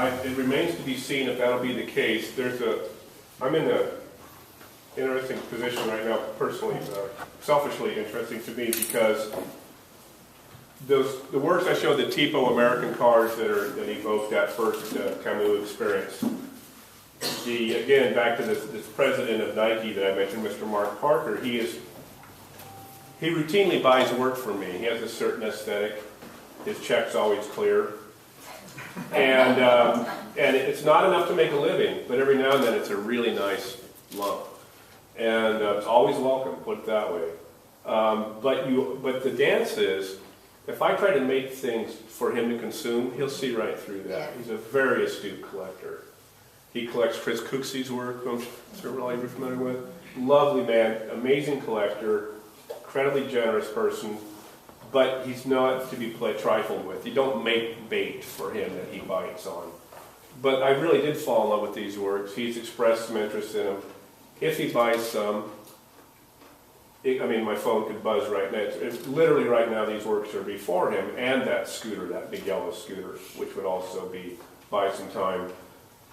it remains to be seen if that'll be the case. I'm in a interesting position right now, personally, selfishly interesting to me, because the works I showed, the TPO American cars that evoked that first Camus experience. Again, back to this president of Nike that I mentioned, Mr. Mark Parker, he routinely buys work from me. He has a certain aesthetic. His check's always clear. And it's not enough to make a living, but every now and then it's a really nice lump. And it's always welcome, put it that way. But the dance is, if I try to make things for him to consume, he'll see right through that. Yeah. He's a very astute collector. He collects Chris Cooksey's work, who I'm sure really you're familiar with. Lovely man, amazing collector, incredibly generous person, but he's not to be trifled with. You don't make bait for him that he bites on. But I really did fall in love with these works. He's expressed some interest in them. If he buys some, my phone could buzz right now. It's literally right now these works are before him, and that scooter, that big yellow scooter, which would also buy some time.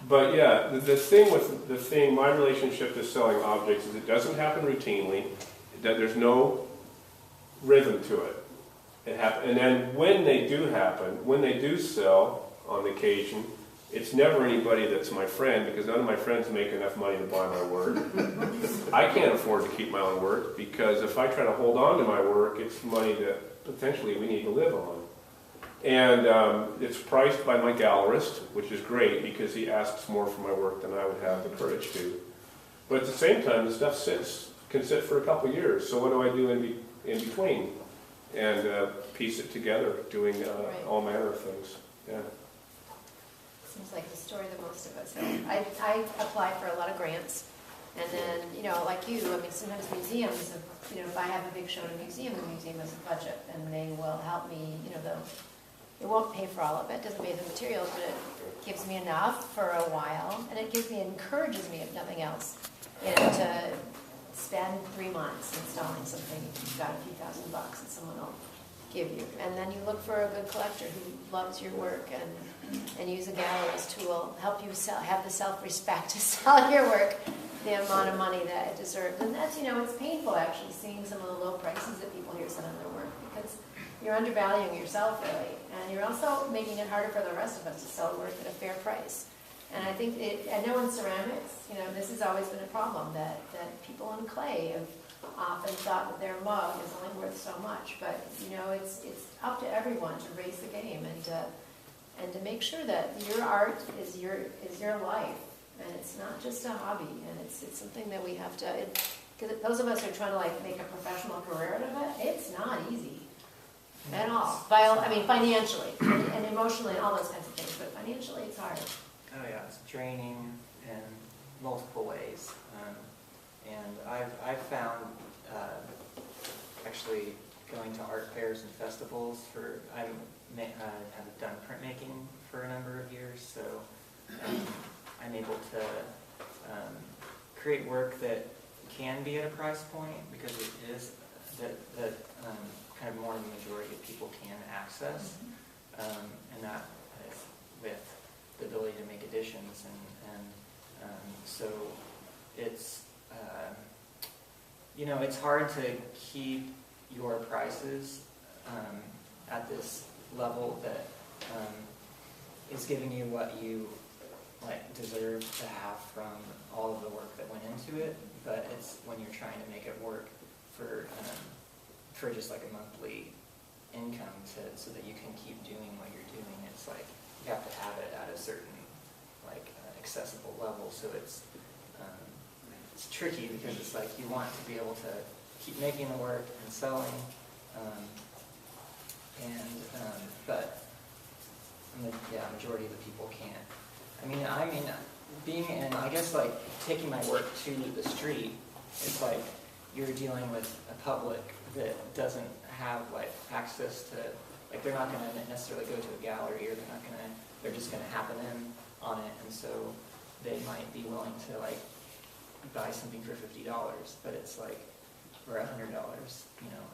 But yeah, the thing, my relationship to selling objects is it doesn't happen routinely, that there's no rhythm to it. And then when they do happen, when they do sell on occasion, it's never anybody that's my friend, because none of my friends make enough money to buy my work. I can't afford to keep my own work, because if I try to hold on to my work, it's money that potentially we need to live on. And it's priced by my gallerist, which is great, because he asks more for my work than I would have the courage to. But at the same time, the stuff can sit for a couple of years. So what do I do in between? And piece it together, doing all manner of things. Yeah. Seems like the story that most of us have. I apply for a lot of grants, and then, like you, sometimes museums, if I have a big show in a museum, the museum has a budget, and they will help me, it won't pay for all of it, doesn't pay the materials, but it gives me enough for a while, and it encourages me, if nothing else, to spend 3 months installing something. You've got a few $1,000 that someone will give you. And then you look for a good collector who loves your work and use a gallerist who will help you have the self-respect to sell your work the amount of money that it deserves. And that's, it's painful actually seeing some of the low prices that people here set on their work, because you're undervaluing yourself really, and you're also making it harder for the rest of us to sell work at a fair price. And I think, I know in ceramics, this has always been a problem, that people in clay have often thought that their mug is only worth so much. But, it's up to everyone to raise the game and to make sure that your art is your life. And it's not just a hobby, and it's something that we have to, because those of us who are trying to make a professional career out of it, it's not easy at all. Financially and emotionally and all those kinds of things, but financially it's hard. Oh yeah, it's draining in multiple ways, and I've found actually going to art fairs and festivals I have done printmaking for a number of years, so I'm able to create work that can be at a price point, because it is that kind of more than the majority of people can access, and that is with the ability to make additions, and so it's it's hard to keep your prices at this level that is giving you what you deserve to have from all of the work that went into it, but it's when you're trying to make it work for just a monthly income so that you can keep doing what you're doing. It's you have to have it at a certain accessible level, so it's tricky, because it's you want to be able to keep making the work and selling, but majority of the people can't. Being in, taking my work to the street, it's you're dealing with a public that doesn't have access to, they're not going to necessarily go to a gallery, or they're just going to happen in on it, and so they might be willing to buy something for $50, but it's for $100,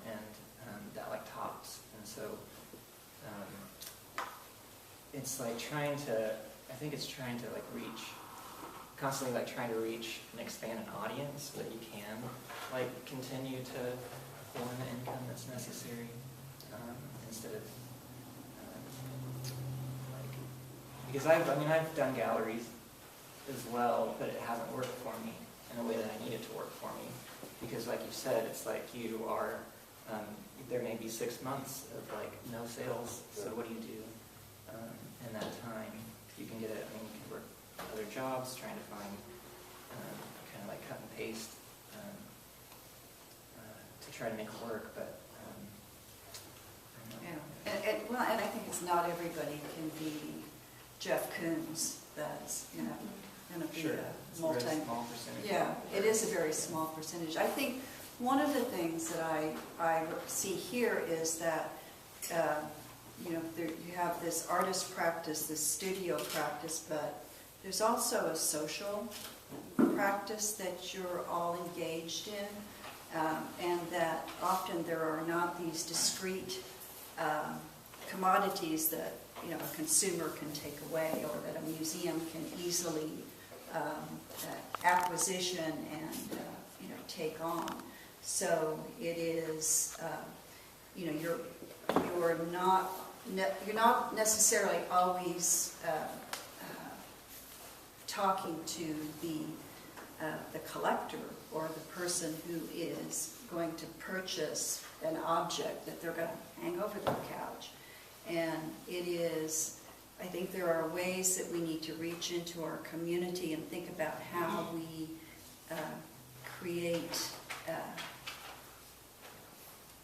and that tops, and so it's trying to, I think it's trying to like constantly like trying to reach and expand an audience so that you can like continue to earn the income that's necessary, instead of like, because I've done galleries as well, but it hasn't worked for me in a way that I need it to work for me, because like you said, it's like you are, there may be 6 months of like no sales, so what do you do in that time? You can get it, you can work other jobs, trying to find kind of like cut and paste to try to make it work, but I don't know. Well, and I think it's not everybody can be Jeff Koons, that's, going to be Sure. a It's a very small percentage. Yeah, it is a very small percentage. I think one of the things that I see here is that, you have this artist practice, this studio practice, but there's also a social practice that you're all engaged in, and that often there are not these discrete commodities that a consumer can take away, or that a museum can easily acquisition and take on. So it is you're not necessarily always talking to the collector or the person who is going to purchase an object that they're going to hang over their couch. And it is, I think there are ways that we need to reach into our community and think about how we create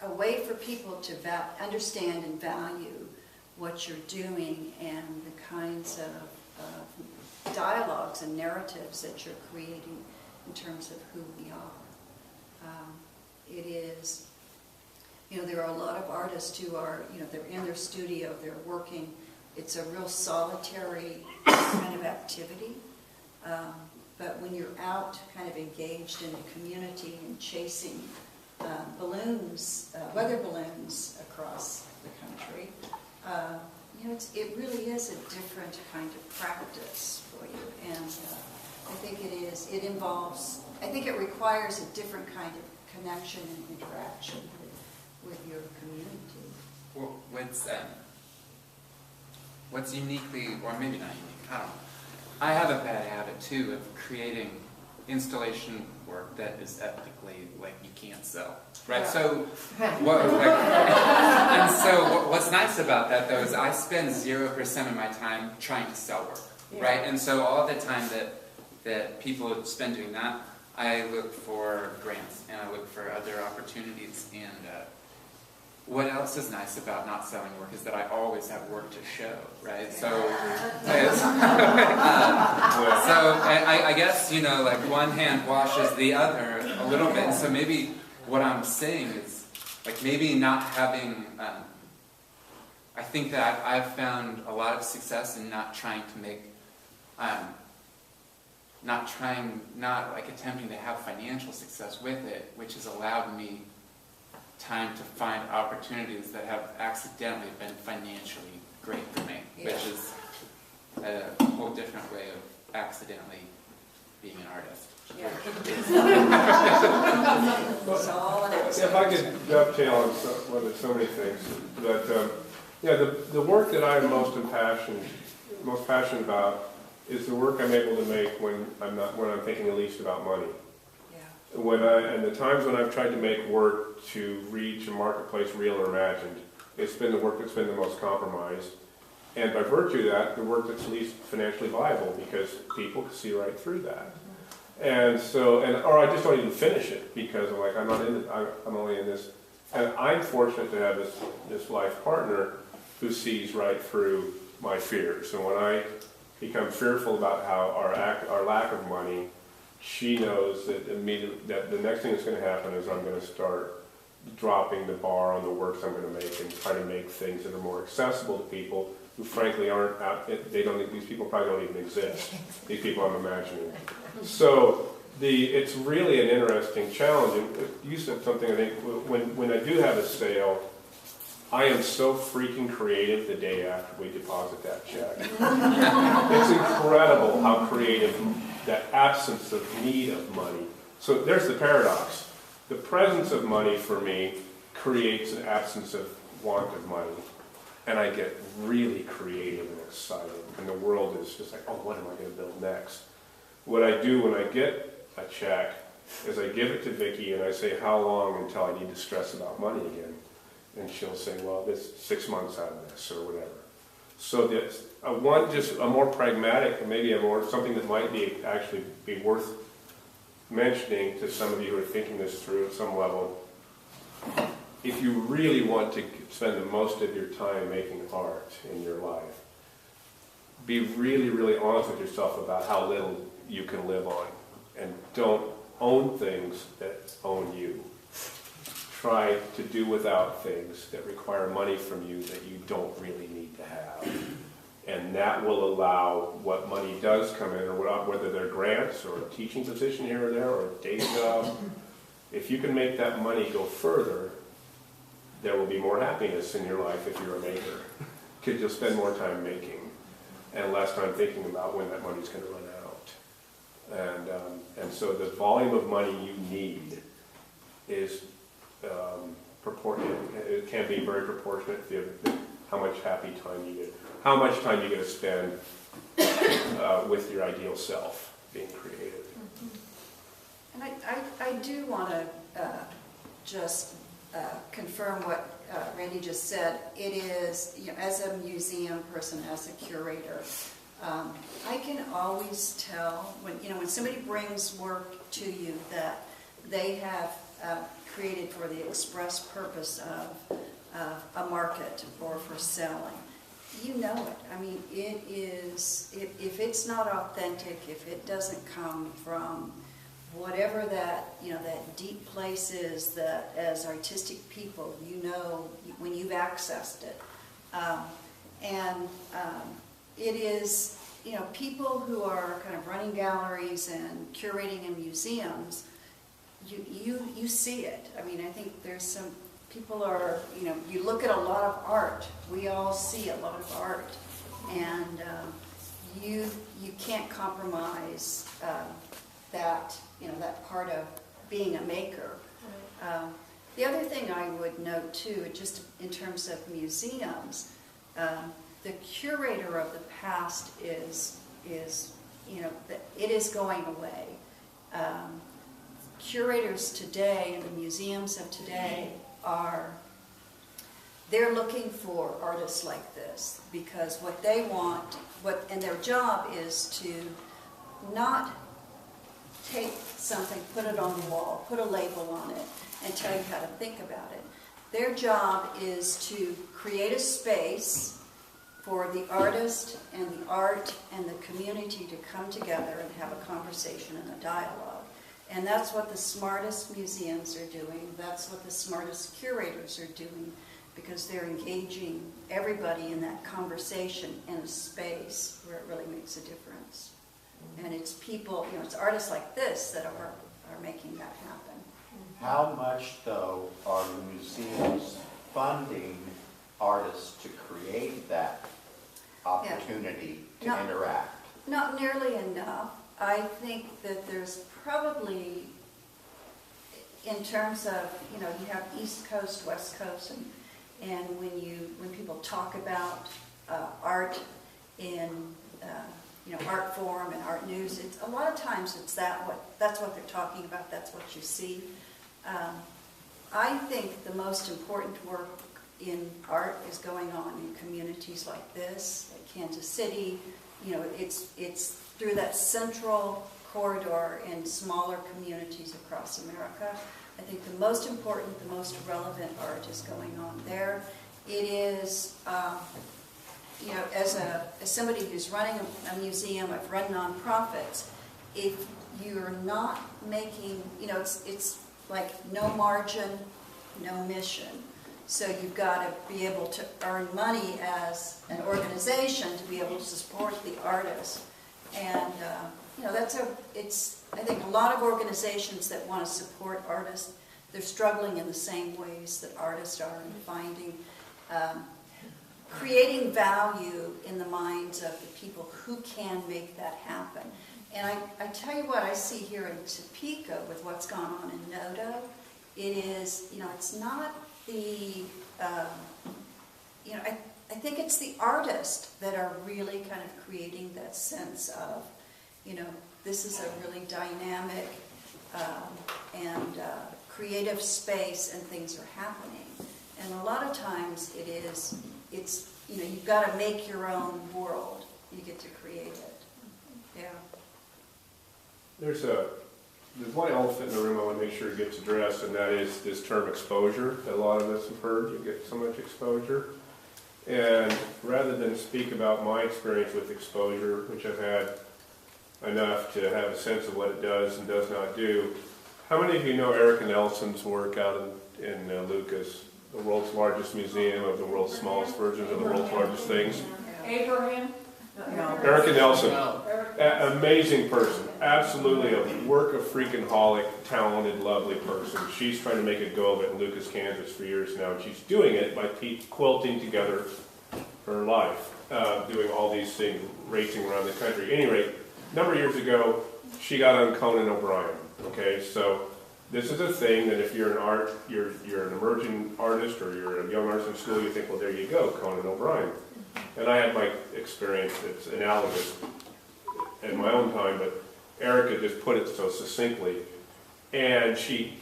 a way for people to understand and value what you're doing and the kinds of dialogues and narratives that you're creating in terms of who we are. It is, there are a lot of artists who are, they're in their studio, they're working. It's a real solitary kind of activity. But when you're out kind of engaged in the community and chasing balloons, weather balloons across the country, it really is a different kind of practice for you. And I think I think it requires a different kind of connection and interaction with your community. Well, what's uniquely, or maybe not unique, I don't know. I have a bad habit too of creating installation work that is ethically like you can't sell, right? Yeah. So, what's nice about that though is I spend 0% of my time trying to sell work, right? And so all the time that people spend doing that, I look for grants and I look for other opportunities. And what else is nice about not selling work is that I always have work to show, right? So, I guess, like one hand washes the other a little bit. And so maybe what I'm saying is, like maybe not having, I think that I've found a lot of success in not trying to make, not like attempting to have financial success with it, which has allowed me time to find opportunities that have accidentally been financially great for me, which is a whole different way of accidentally being an artist. Yeah. It's all an accident. If I could dovetail on so many things, but the work that I'm most passionate about is the work I'm able to make when I'm thinking the least about money. And the times when I've tried to make work to reach a marketplace, real or imagined, it's been the work that's been the most compromised. And by virtue of that, the work that's least financially viable, because people can see right through that. And so, or I just don't even finish it because I'm like, I'm only in this. And I'm fortunate to have this life partner who sees right through my fears. And when I become fearful about how our lack of money, she knows that immediately that the next thing that's going to happen is I'm going to start dropping the bar on the works I'm going to make and trying to make things that are more accessible to people who frankly aren't out. These people probably don't even exist. These people I'm imagining. So it's really an interesting challenge. And you said something. I think when I do have a sale, I am so freaking creative the day after we deposit that check. It's incredible how creative that absence of need of money. So there's the paradox. The presence of money for me creates an absence of want of money. And I get really creative and excited. And the world is just like, oh, what am I going to build next? What I do when I get a check is I give it to Vicki and I say, how long until I need to stress about money again? And she'll say, well, this 6 months out of this or whatever. So that's just a more pragmatic, and maybe something that might be actually be worth mentioning to some of you who are thinking this through at some level. If you really want to spend the most of your time making art in your life, be really, really honest with yourself about how little you can live on, and don't own things that own you. Try to do without things that require money from you that you don't really need to have. And that will allow what money does come in, or whether they're grants or a teaching position here or there or a day job, if you can make that money go further, there will be more happiness in your life if you're a maker, because you'll spend more time making and less time thinking about when that money's going to run out. And so the volume of money you need is proportionate. It can be very proportionate to how much happy time you get, how much time you get to spend with your ideal self, being creative. And I do want to just confirm what Randy just said. It is, as a museum person, as a curator, I can always tell when somebody brings work to you that they have created for the express purpose of a market or for selling. You know it. I mean, it is, if it's not authentic, if it doesn't come from whatever that, that deep place is that as artistic people, when you've accessed it. It is, people who are kind of running galleries and curating in museums, you see it. I mean, I think there's some people are, you look at a lot of art. We all see a lot of art, and you can't compromise that, that part of being a maker. The other thing I would note too, just in terms of museums, the curator of the past is it is going away. Curators today and the museums of today they're looking for artists like this, because what they want, and their job is to not take something, put it on the wall, put a label on it, and tell you how to think about it. Their job is to create a space for the artist and the art and the community to come together and have a conversation and a dialogue. And that's what the smartest museums are doing. That's what the smartest curators are doing, because they're engaging everybody in that conversation in a space where it really makes a difference. And it's people, it's artists like this that are making that happen. How much, though, are museums funding artists to create that opportunity to interact? Not nearly enough. I think that there's probably, in terms of, you have East Coast, West Coast, and when people talk about art in art forum and art news, it's a lot of times that's what they're talking about. That's what you see. I think the most important work in art is going on in communities like this, like Kansas City. It's through that central corridor in smaller communities across America. I think the most important, the most relevant art is going on there. It is, as somebody who's running a museum, I've run nonprofits. If you're not making, it's like no margin, no mission. So you've got to be able to earn money as an organization to be able to support the artist. And I think a lot of organizations that want to support artists, they're struggling in the same ways that artists are in finding creating value in the minds of the people who can make that happen. And I tell you what, I see here in Topeka with what's gone on in NOTO, it is, it's not the, I think it's the artists that are really kind of creating that sense of, this is a really dynamic and creative space and things are happening. And a lot of times it's, you've got to make your own world. You get to create it. Yeah. There's one elephant in the room I want to make sure it gets addressed, and that is this term exposure that a lot of us have heard. You get so much exposure. And rather than speak about my experience with exposure, which I've had enough to have a sense of what it does and does not do, how many of you know Erica Nelson's work out in Lucas, the world's largest museum of the world's smallest versions of the world's largest things? Abraham? No. Erica Nelson, amazing person, absolutely a work-a-freaking-holic, talented, lovely person. She's trying to make a go of it in Lucas, Kansas for years now, and she's doing it by quilting together her life, doing all these things, racing around the country. At any rate, a number of years ago, she got on Conan O'Brien, okay? So this is a thing that if you're you're an emerging artist or you're a young artist in school, you think, well, there you go, Conan O'Brien. And I had my experience that's analogous in my own time, but Erica just put it so succinctly. And she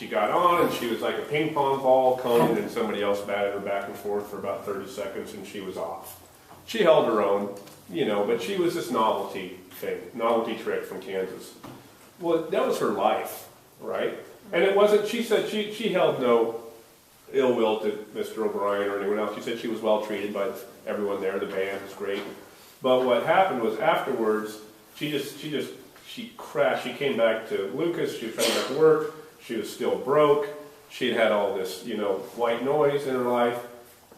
got on, and she was like a ping pong ball, Conan and somebody else batted her back and forth for about 30 seconds, and she was off. She held her own, but she was this novelty trick from Kansas. Well, that was her life, right? And it wasn't, she said she held no ill will to Mr. O'Brien or anyone else. She said she was well treated by everyone there. The band was great. But what happened was afterwards, she crashed. She came back to Lucas. She was trying to back to work. She was still broke. She'd had all this, white noise in her life.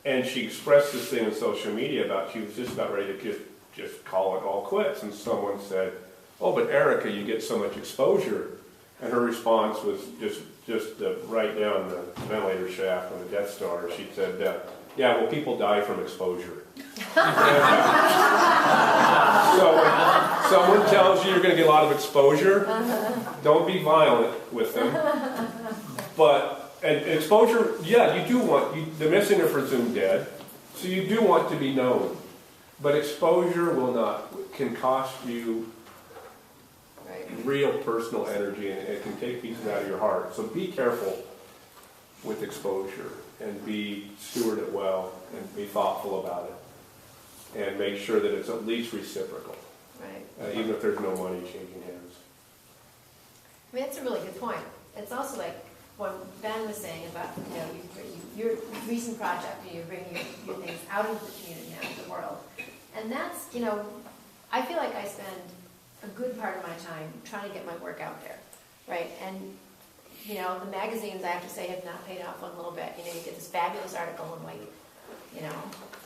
And she expressed this thing on social media about she was just about ready to just call it all quits. And someone said, oh, but Erica, you get so much exposure. And her response was just right down the ventilator shaft on the Death Star. She said, yeah, well, people die from exposure. So when someone tells you you're going to get a lot of exposure, don't be violent with them. But and exposure, yeah, you do want, the missing are presumed dead, so you do want to be known. But exposure can cost you real personal energy, and it can take pieces out of your heart. So be careful with exposure, and steward it well, and be thoughtful about it, and make sure that it's at least reciprocal, Right. even if there's no money changing hands. I mean, that's a really good point. It's also like what Ben was saying about, your recent project, you bring your things out into the community, out into the world. And that's, I feel like I spend a good part of my time trying to get my work out there, right? And, the magazines, I have to say, have not paid off one little bit. You get this fabulous article in,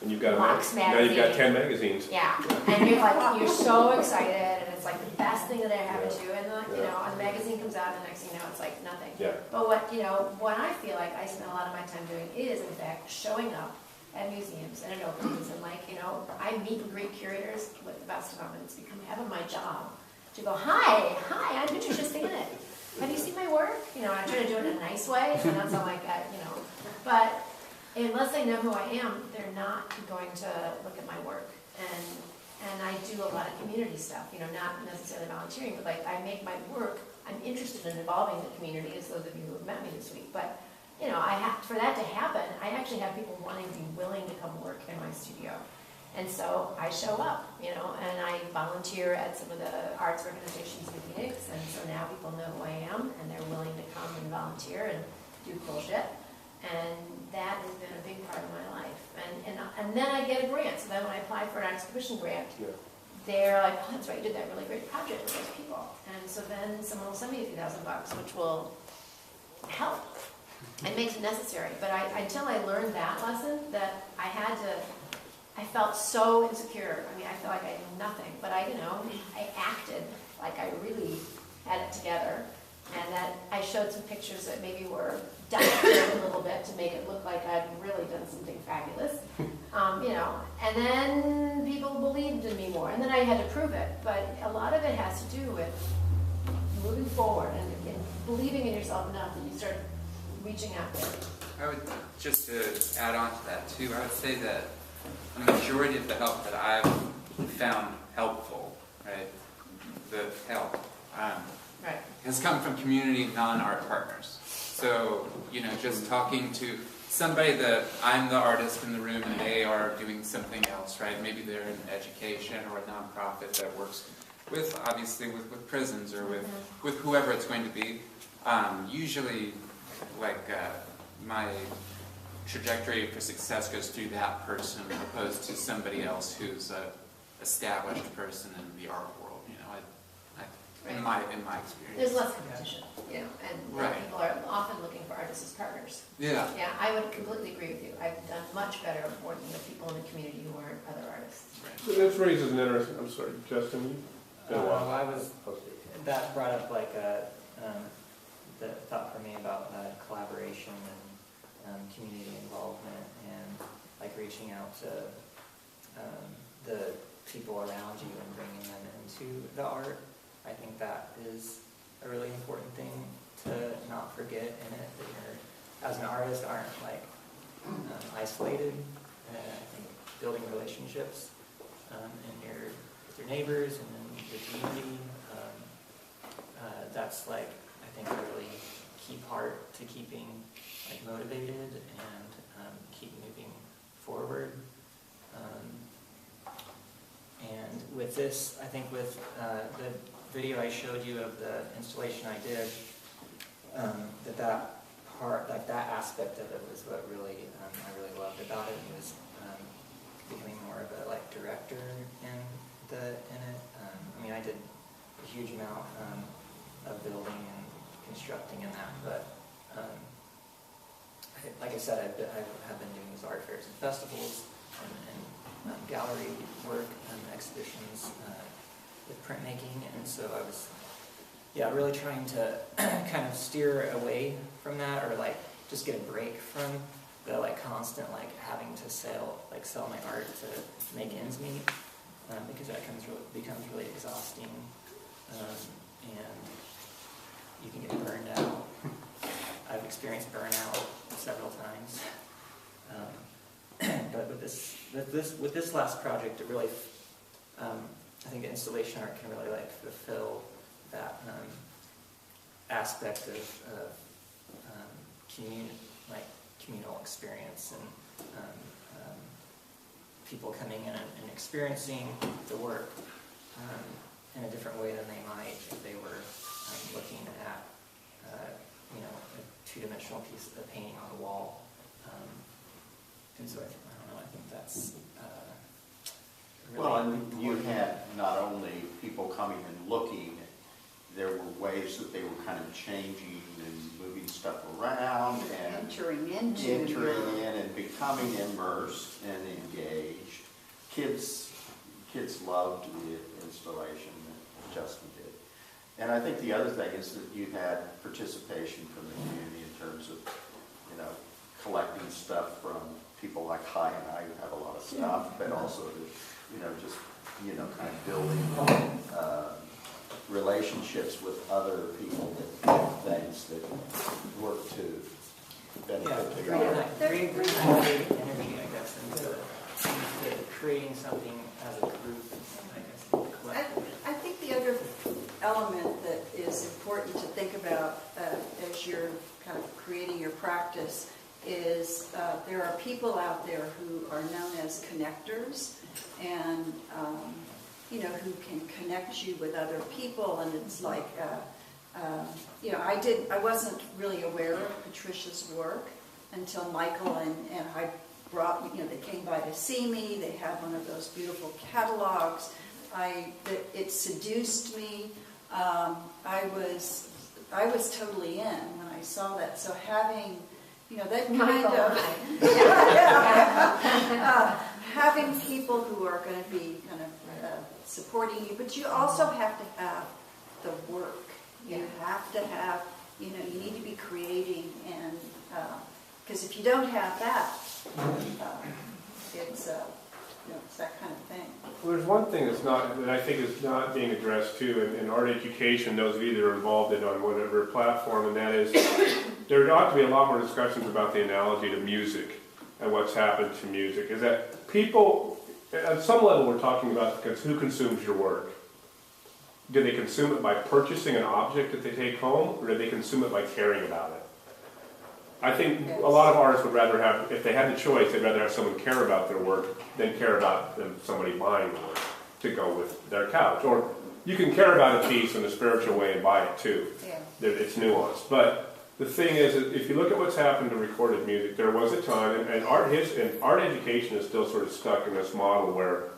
And you've got Vox now you've got magazine. 10 magazines. Yeah, and you're so excited, and it's like the best thing that I ever do. And a magazine comes out, and the next thing you know, it's like nothing. Yeah. But what I feel like I spend a lot of my time doing is, in fact, showing up at museums and at openings, and I meet and greet curators with the best of them, and it's become half of my job to go, hi, I'm interested in it. Have you seen my work? I try to do it in a nice way, so not sound like that, But unless they know who I am, they're not going to look at my work. And I do a lot of community stuff, not necessarily volunteering, but I make my work, I'm interested in involving the community, as those of you who have met me this week. But for that to happen, I actually have people wanting to be willing to come work in my studio. And so I show up, and I volunteer at some of the arts organizations in Phoenix, and so now people know who I am, and they're willing to come and volunteer and do cool shit. And that has been a big part of my life. And then I get a grant. So then when I apply for an exhibition grant, they're like, oh, that's right, you did that really great project with those people. And so then someone will send me a few $1,000, which will help. It makes it necessary. But until I learned that lesson, that I felt so insecure. I mean, I felt like I knew nothing. But I acted like I really had it together. And that I showed some pictures that maybe were done a little bit to make it look like I'd really done something fabulous. You know, and then people believed in me more, and then I had to prove it. But a lot of it has to do with moving forward and believing in yourself enough that you start reaching out there. I would, just to add on to that too, I would say that the majority of the help that I've found helpful, right, the help, Right. has come from community non-art partners. So, you know, just talking to somebody that I'm the artist in the room and they are doing something else, right? Maybe they're in education or a nonprofit that works with, obviously, with prisons or with whoever it's going to be. Usually, like, my trajectory for success goes through that person opposed to somebody else who's a established person in the art world, you know, in my experience. There's less competition, you know, and Right. people are often looking for artists as partners. Yeah. Yeah, I would completely agree with you. I've done much better working with people in the community who aren't other artists. So this raises an interesting, I'm sorry, Justin, you? Been a while. I was, that brought up like the thought for me about collaboration and community involvement and like reaching out to the people around you and bringing them into the art. I think that is a really important thing to not forget in it, that you're, as an artist, aren't like isolated. And I think building relationships with your neighbors and then your community, that's like, I think, a really key part to keeping like motivated and keep moving forward. And with this, I think with the video I showed you of the installation I did, that part, like that aspect of it was what really I really loved about it. It was becoming more of a like director in it. I mean, I did a huge amount of building and constructing in that, but like I said, I have been doing these art fairs and festivals and gallery work and exhibitions with printmaking, and so I was, really trying to kind of steer away from that, or like just get a break from the like constant like having to sell my art to make ends meet, because that becomes really exhausting, and you can get burned out. I've experienced burnout several times. But with this last project, it really, I think installation art can really like fulfill that aspect of communal experience, and people coming in and experiencing the work in a different way than they might if they were looking at a two-dimensional piece of painting on a wall. And so I don't know, I think that's really Well, and important. you had not only people coming and looking, there were ways that they were kind of changing and moving stuff around and Entering into. entering in and becoming immersed and engaged. Kids loved the installation that Justin did. And I think the other thing is that you had participation from the community in terms of, collecting stuff from people like Kai and I who have a lot of stuff, but also, just, kind of building relationships with other people that do things that work to benefit the art. Creating energy, I guess, into creating something as a group, I guess, collectively. I think the other element that is important to think about as you're kind of creating your practice is there are people out there who are known as connectors, and who can connect you with other people, and it's like I wasn't really aware of Patricia's work until Michael and I brought, they came by to see me. They had one of those beautiful catalogs. It seduced me. I was totally in when I saw that. So having, that kind of, having people who are going to be kind of supporting you, but you also have to have the work. You have to have, you need to be creating, and because if you don't have that, it's that kind of thing. Well, there's one thing that I think is not being addressed too in art education, those of you that are involved in on whatever platform, and that is there ought to be a lot more discussions about the analogy to music and what's happened to music. Is that people, at some level we're talking about who consumes your work. Do they consume it by purchasing an object that they take home, or do they consume it by caring about it? I think a lot of artists would rather have, if they had the choice, they'd rather have someone care about their work than care about somebody buying the work to go with their couch. Or you can care about a piece in a spiritual way and buy it too. Yeah. It's nuanced. But the thing is, if you look at what's happened to recorded music, there was a time, and art education is still sort of stuck in this model where,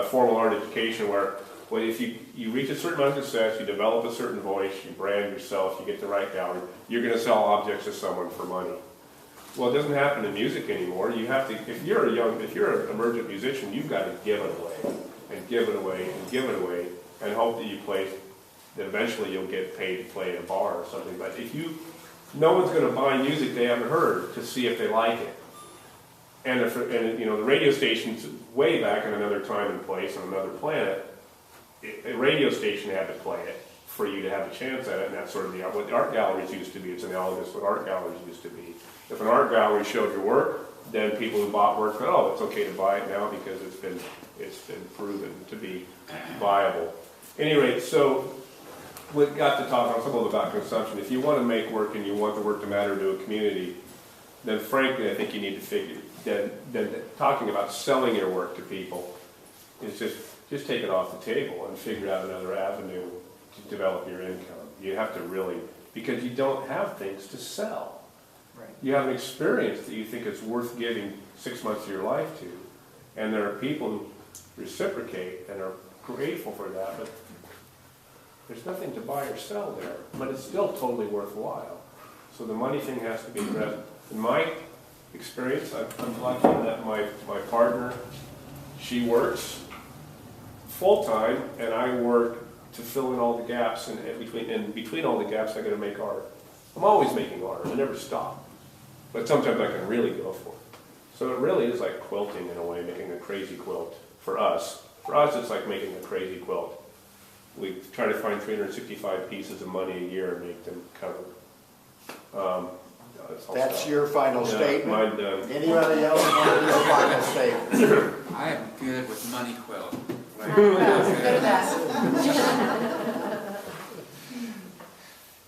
formal art education, where well, if you reach a certain amount of success, you develop a certain voice, you brand yourself, you get the right gallery, you're going to sell objects to someone for money. Well, it doesn't happen in music anymore. You have to, if you're an emergent musician, you've got to give it away, and give it away, and give it away, and hope that you play, that eventually you'll get paid to play in a bar or something. But no one's going to buy music they haven't heard to see if they like it. And the radio stations way back in another time and place on another planet, a radio station had to play it for you to have a chance at it, and that's sort of what the art galleries used to be. It's analogous to what art galleries used to be. If an art gallery showed your work, then people who bought work said, oh, it's okay to buy it now because it's been proven to be viable. Anyway, so we got to talk some about consumption. If you want to make work and you want the work to matter to a community, then frankly, I think you need to figure that talking about selling your work to people is just take it off the table and figure out another avenue to develop your income. You have to really, because you don't have things to sell. Right. You have an experience that you think is worth giving 6 months of your life to, and there are people who reciprocate and are grateful for that, but there's nothing to buy or sell there, but it's still totally worthwhile. So the money thing has to be addressed. In my experience, I'm lucky that my partner, she works full-time, and I work to fill in all the gaps, and between all the gaps I got to make art. I'm always making art, I never stop. But sometimes I can really go for it. So it really is like quilting in a way, making a crazy quilt for us. For us, it's like making a crazy quilt. We try to find 365 pieces of money a year and make them cover. That's your final statement? Mine done. Anybody else want to do a final statement? I am good with money quilt. Go to that.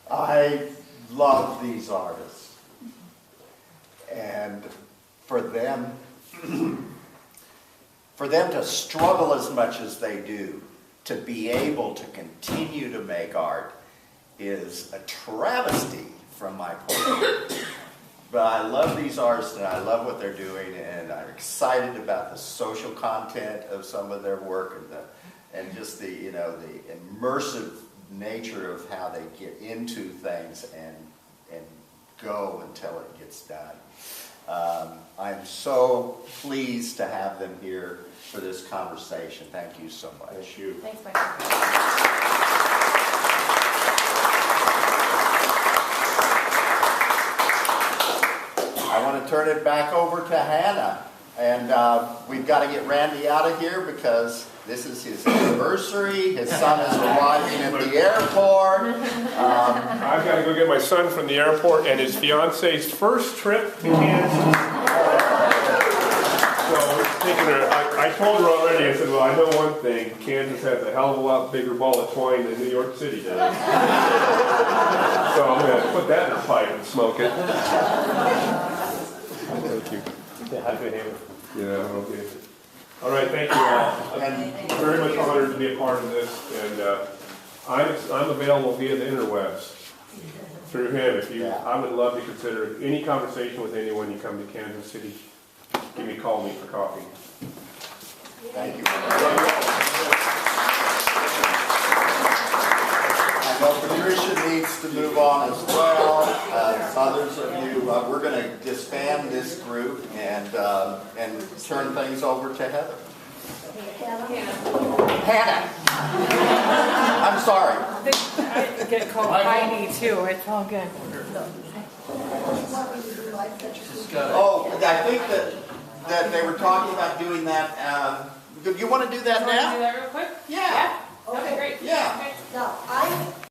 I love these artists. And for them to struggle as much as they do, to be able to continue to make art is a travesty from my point of view. But I love these artists and I love what they're doing, and I'm excited about the social content of some of their work and just the immersive nature of how they get into things and go until it gets done. I'm so pleased to have them here for this conversation. Thank you so much. Thank you. Thanks, Michael. I want to turn it back over to Hannah, and we've got to get Randy out of here because this is his anniversary. His son is arriving at the airport. I've got to go get my son from the airport and his fiance's first trip to Kansas. So I told her already, I said, well, I know one thing, Kansas has a hell of a lot bigger ball of twine than New York City does. So I'm going to put that in a pipe and smoke it. Thank you. Yeah, okay. All right, thank you all. I'm very much honored to be a part of this, and I'm available via the interwebs through him. I would love to consider any conversation with anyone you come to Kansas City. Call me for coffee. Thank you. I know Patricia needs to move on as well. Others of you, we're going to disband this group and turn things over to Heather. Hannah. I'm sorry. I get called Heidi too. It's all good. Oh, I think that that they were talking about doing that. Do you want to do that Do you want to do now? that real quick? Yeah. Okay, great.